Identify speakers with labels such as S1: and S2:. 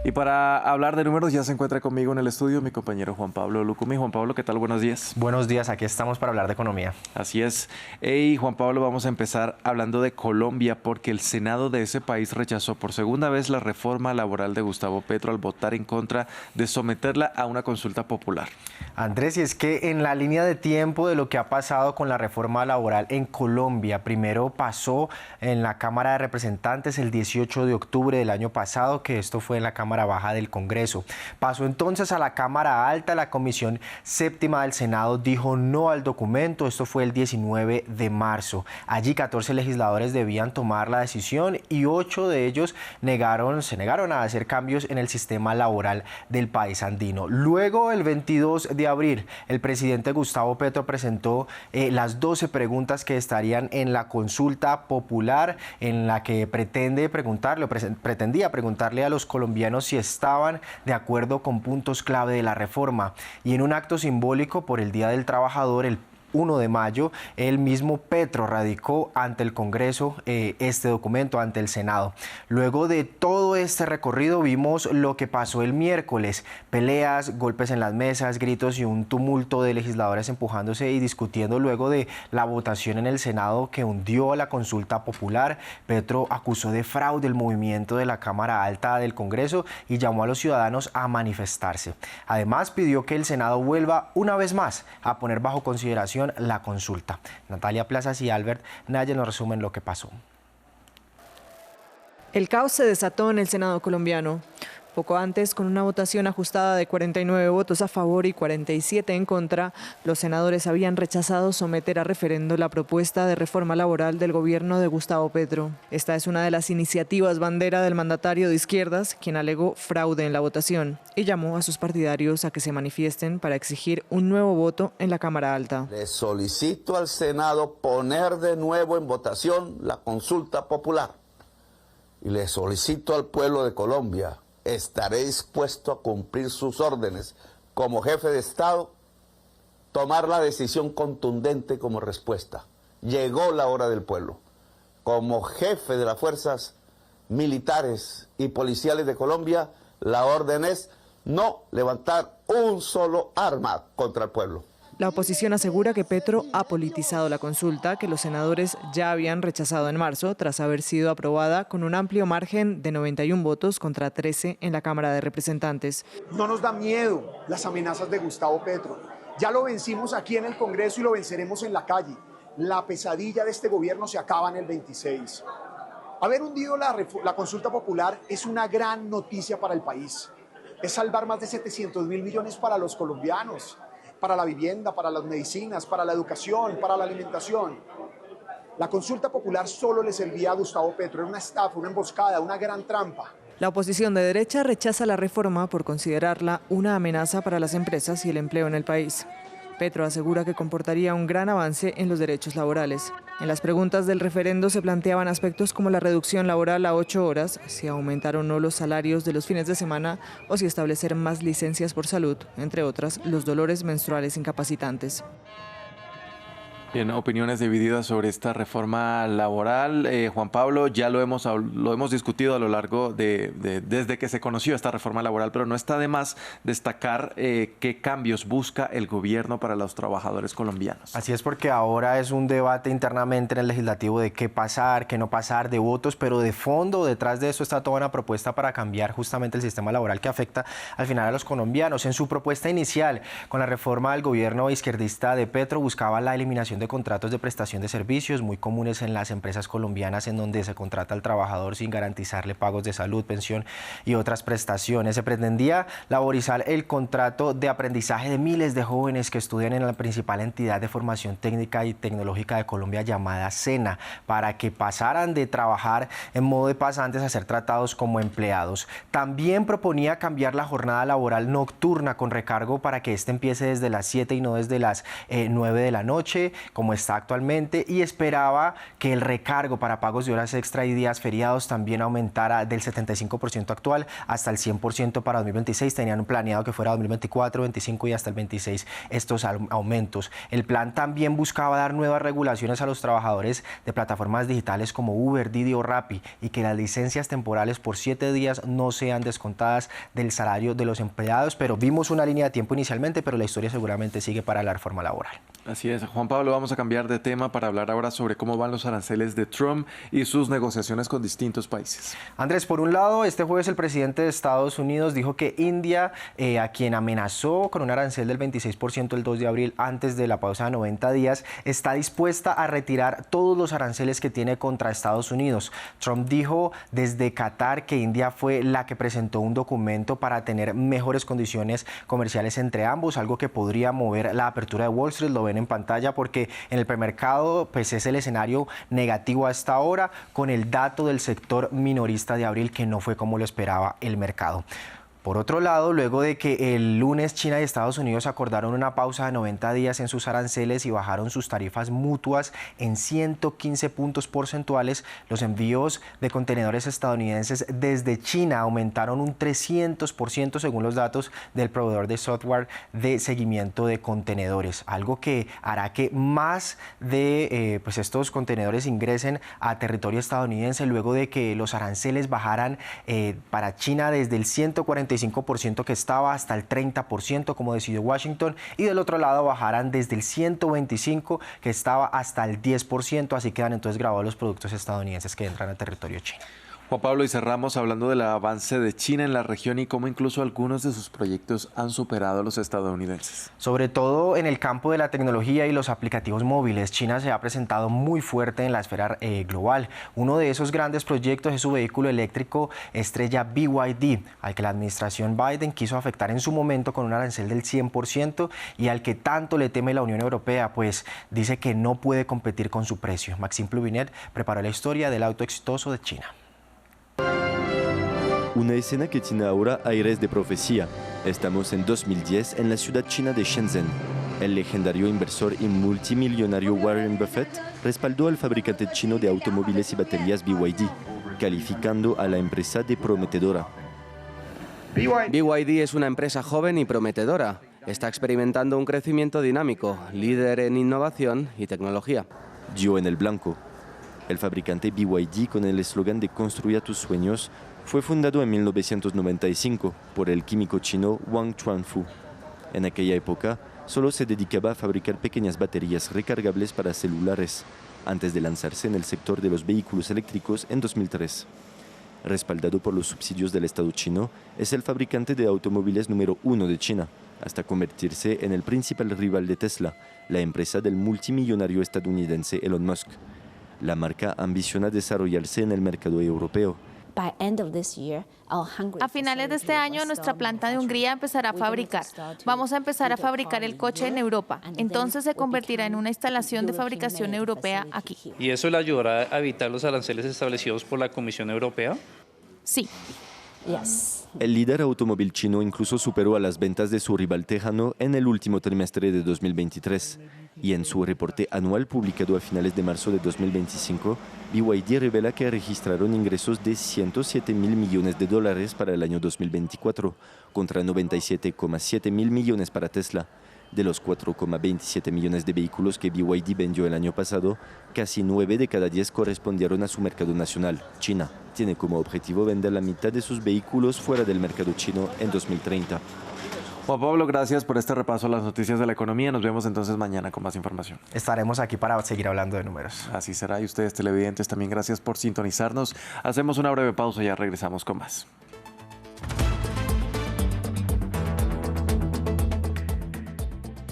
S1: Y para hablar de números ya se encuentra conmigo en el estudio mi compañero Juan Pablo Lucumí. Juan Pablo, ¿qué tal? Buenos días.
S2: Buenos días, aquí estamos para hablar de economía.
S1: Así es. Hey, Juan Pablo, vamos a empezar hablando de Colombia porque el Senado de ese país rechazó por segunda vez la reforma laboral de Gustavo Petro al votar en contra de someterla a una consulta popular.
S2: Andrés, y es que en la línea de tiempo de lo que ha pasado con la reforma laboral en Colombia, primero pasó en la Cámara de Representantes el 18 de octubre del año pasado, que esto fue en la Cámara Baja del Congreso. Pasó entonces a la Cámara Alta, la Comisión Séptima del Senado dijo no al documento, esto fue el 19 de marzo. Allí 14 legisladores debían tomar la decisión y 8 de ellos se negaron a hacer cambios en el sistema laboral del país andino. Luego, el 22 de abril, el presidente Gustavo Petro presentó las 12 preguntas que estarían en la consulta popular, en la que pretendía preguntarle a los colombianos si estaban de acuerdo con puntos clave de la reforma. Y en un acto simbólico por el Día del Trabajador, el 1 de mayo, el mismo Petro radicó ante el Congreso este documento, ante el Senado. Luego de todo este recorrido vimos lo que pasó el miércoles: peleas, golpes en las mesas, gritos y un tumulto de legisladores empujándose y discutiendo luego de la votación en el Senado que hundió a la consulta popular. Petro acusó de fraude el movimiento de la Cámara Alta del Congreso y llamó a los ciudadanos a manifestarse. Además, pidió que el Senado vuelva una vez más a poner bajo consideración la consulta. Natalia Plazas y Albert Naya nos resumen lo que pasó.
S3: El caos se desató en el Senado colombiano. Poco antes, con una votación ajustada de 49 votos a favor y 47 en contra, los senadores habían rechazado someter a referendo la propuesta de reforma laboral del gobierno de Gustavo Petro. Esta es una de las iniciativas bandera del mandatario de izquierdas, quien alegó fraude en la votación y llamó a sus partidarios a que se manifiesten para exigir un nuevo voto en la Cámara Alta.
S4: Le solicito al Senado poner de nuevo en votación la consulta popular y le solicito al pueblo de Colombia: estaré dispuesto a cumplir sus órdenes como jefe de Estado, tomar la decisión contundente como respuesta. Llegó la hora del pueblo. Como jefe de las fuerzas militares y policiales de Colombia, la orden es no levantar un solo arma contra el pueblo.
S3: La oposición asegura que Petro ha politizado la consulta, que los senadores ya habían rechazado en marzo, tras haber sido aprobada con un amplio margen de 91 votos contra 13 en la Cámara de Representantes.
S5: No nos da miedo las amenazas de Gustavo Petro. Ya lo vencimos aquí en el Congreso y lo venceremos en la calle. La pesadilla de este gobierno se acaba en el 26. Haber hundido la consulta popular es una gran noticia para el país. Es salvar más de 700.000 millones para los colombianos, para la vivienda, para las medicinas, para la educación, para la alimentación. La consulta popular solo le servía a Gustavo Petro, era una estafa, una emboscada, una gran trampa.
S3: La oposición de derecha rechaza la reforma por considerarla una amenaza para las empresas y el empleo en el país. Petro asegura que comportaría un gran avance en los derechos laborales. En las preguntas del referendo se planteaban aspectos como la reducción laboral a 8 horas, si aumentar o no los salarios de los fines de semana o si establecer más licencias por salud, entre otras, los dolores menstruales incapacitantes.
S1: Bien, opiniones divididas sobre esta reforma laboral. Juan Pablo, ya lo hemos discutido a lo largo desde que se conoció esta reforma laboral, pero no está de más destacar qué cambios busca el gobierno para los trabajadores colombianos.
S2: Así es, porque ahora es un debate internamente en el legislativo de qué pasar, qué no pasar, de votos, pero de fondo, detrás de eso está toda una propuesta para cambiar justamente el sistema laboral que afecta al final a los colombianos. En su propuesta inicial, con la reforma del gobierno izquierdista de Petro, buscaba la eliminación de contratos de prestación de servicios muy comunes en las empresas colombianas, en donde se contrata al trabajador sin garantizarle pagos de salud, pensión y otras prestaciones. Se pretendía laborizar el contrato de aprendizaje de miles de jóvenes que estudian en la principal entidad de formación técnica y tecnológica de Colombia, llamada SENA, para que pasaran de trabajar en modo de pasantes a ser tratados como empleados. También proponía cambiar la jornada laboral nocturna con recargo para que éste empiece desde las 7 y no desde las 9 de la noche. como está actualmente y esperaba que el recargo para pagos de horas extra y días feriados también aumentara del 75% actual hasta el 100% para 2026. Tenían planeado que fuera 2024, 25 y hasta el 26 estos aumentos. El plan también buscaba dar nuevas regulaciones a los trabajadores de plataformas digitales como Uber, Didi o Rappi y que las licencias temporales por 7 días no sean descontadas del salario de los empleados, pero vimos una línea de tiempo inicialmente, pero la historia seguramente sigue para la reforma laboral.
S1: Así es, Juan Pablo, vamos a cambiar de tema para hablar ahora sobre cómo van los aranceles de Trump y sus negociaciones con distintos países.
S2: Andrés, por un lado, este jueves el presidente de Estados Unidos dijo que India, a quien amenazó con un arancel del 26% el 2 de abril antes de la pausa de 90 días, está dispuesta a retirar todos los aranceles que tiene contra Estados Unidos. Trump dijo desde Qatar que India fue la que presentó un documento para tener mejores condiciones comerciales entre ambos, algo que podría mover la apertura de Wall Street. Lo ven en pantalla porque en el premercado pues es el escenario negativo hasta ahora, con el dato del sector minorista de abril que no fue como lo esperaba el mercado. Por otro lado, luego de que el lunes China y Estados Unidos acordaron una pausa de 90 días en sus aranceles y bajaron sus tarifas mutuas en 115 puntos porcentuales, los envíos de contenedores estadounidenses desde China aumentaron un 300% según los datos del proveedor de software de seguimiento de contenedores, algo que hará que más de estos contenedores ingresen a territorio estadounidense luego de que los aranceles bajaran para China desde el 145% que estaba hasta el 30%, como decidió Washington, y del otro lado bajarán desde el 125% que estaba hasta el 10%, así quedan entonces grabados los productos estadounidenses que entran a territorio chino.
S1: Juan Pablo, y cerramos hablando del avance de China en la región y cómo incluso algunos de sus proyectos han superado a los estadounidenses.
S2: Sobre todo en el campo de la tecnología y los aplicativos móviles, China se ha presentado muy fuerte en la esfera global. Uno de esos grandes proyectos es su vehículo eléctrico estrella BYD, al que la administración Biden quiso afectar en su momento con un arancel del 100% y al que tanto le teme la Unión Europea, pues dice que no puede competir con su precio. Maxime Pluvinet preparó la historia del auto exitoso de China.
S6: Una escena que tiene ahora aires de profecía. Estamos en 2010 en la ciudad china de Shenzhen. El legendario inversor y multimillonario Warren Buffett respaldó al fabricante chino de automóviles y baterías BYD, calificando a la empresa de prometedora.
S7: BYD es una empresa joven y prometedora. Está experimentando un crecimiento dinámico, líder en innovación y tecnología.
S6: Dio en el blanco. El fabricante BYD, con el eslogan de Construya tus sueños, fue fundado en 1995 por el químico chino Wang Chuanfu. En aquella época, solo se dedicaba a fabricar pequeñas baterías recargables para celulares, antes de lanzarse en el sector de los vehículos eléctricos en 2003. Respaldado por los subsidios del Estado chino, es el fabricante de automóviles número 1 de China, hasta convertirse en el principal rival de Tesla, la empresa del multimillonario estadounidense Elon Musk. La marca ambiciona desarrollarse en el mercado europeo.
S8: A finales de este año, nuestra planta de Hungría empezará a fabricar. Vamos a empezar a fabricar el coche en Europa. Entonces se convertirá en una instalación de fabricación europea aquí.
S9: ¿Y eso le ayudará a evitar los aranceles establecidos por la Comisión Europea?
S8: Sí.
S6: El líder automóvil chino incluso superó a las ventas de su rival tejano en el último trimestre de 2023. Y en su reporte anual publicado a finales de marzo de 2025, BYD revela que registraron ingresos de $107.000 millones para el año 2024, contra 97,7 mil millones para Tesla. De los 4,27 millones de vehículos que BYD vendió el año pasado, casi 9 de cada 10 correspondieron a su mercado nacional, China. Tiene como objetivo vender la mitad de sus vehículos fuera del mercado chino en 2030.
S1: Juan Pablo, gracias por este repaso a las noticias de la economía. Nos vemos entonces mañana con más información.
S2: Estaremos aquí para seguir hablando de números.
S1: Así será. Y ustedes, televidentes, también gracias por sintonizarnos. Hacemos una breve pausa y ya regresamos con más.